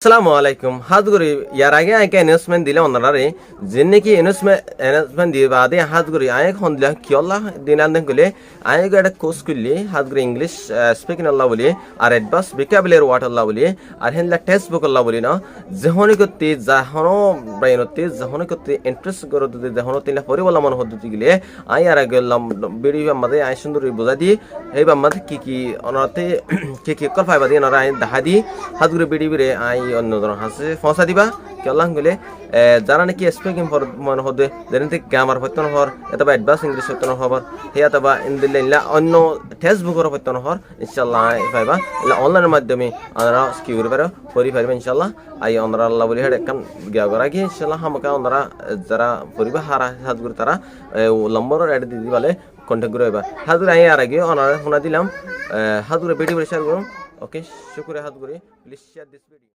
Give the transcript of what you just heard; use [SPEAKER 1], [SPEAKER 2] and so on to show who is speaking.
[SPEAKER 1] আসসালামু আলাইকুম হাত করি ইয়ার আগে আইকে অ্যানাউন্সমেন্ট দিলে ওনারে যে নাকি অ্যানাউন্সমেন্ট দিয়ে বাদে হাত করি আয় খন দিলা কিয়ল্লা দিনান দেন কইলে আয় একটা কোর্স করলি হাত করি ইংলিশ স্পিকিং আল্লাহ বলি আর অ্যাডভান্স ভোকাবুলারি ওয়ার্ড আল্লাহ বলি আর হেনলা টেক্সট বুক আল্লাহ বলি না যহনি করতে যাহনো ব্রেইনতে যহনি করতে ইন্টারেস্ট করতে যহনো তিনলা পরিবলা মন হদ্দতি গিলে আয় আর আগে ভিডিও আমাদের আয় সুন্দর বুঝা দি এই বাম্মাতে কি অনাতে কি কল ফাইবা দিয়ে না আয় দেখা দি হাত করে ভিডিও আই অন্য ধরনের হাসে ফসা দিবা কেলাম গেলে যারা নাকি স্পিকিং মনে হদে যেন থেকে গ্রামার হত্যন হর অথবা অ্যাডভান্স ইংলিশ হত্যন হবার হে অথবা ইনদিল্লা অন্য ফেসবুকের হত্যন হর ইনশাল্লাহ পাইবা ইলা অনলাইনের মাধ্যমে আমরা কি করে পারো পরি পারবে ইনশাল্লাহ আই আমরা আল্লাহ বলি হেড একখান গিয়া করা গিয়ে ইনশাল্লাহ আমাকে আমরা যারা পরিবার হারা হাত করে তারা নম্বর অ্যাড দিয়ে দিবালে কন্ট্যাক্ট করে পাইবা হাত করে আই আর আগে ওনারা শোনা দিলাম হাত করে ভিডিও শেয়ার করুন ওকে শুক্রিয়া হাত করে প্লিজ শেয়ার দিস ভিডিও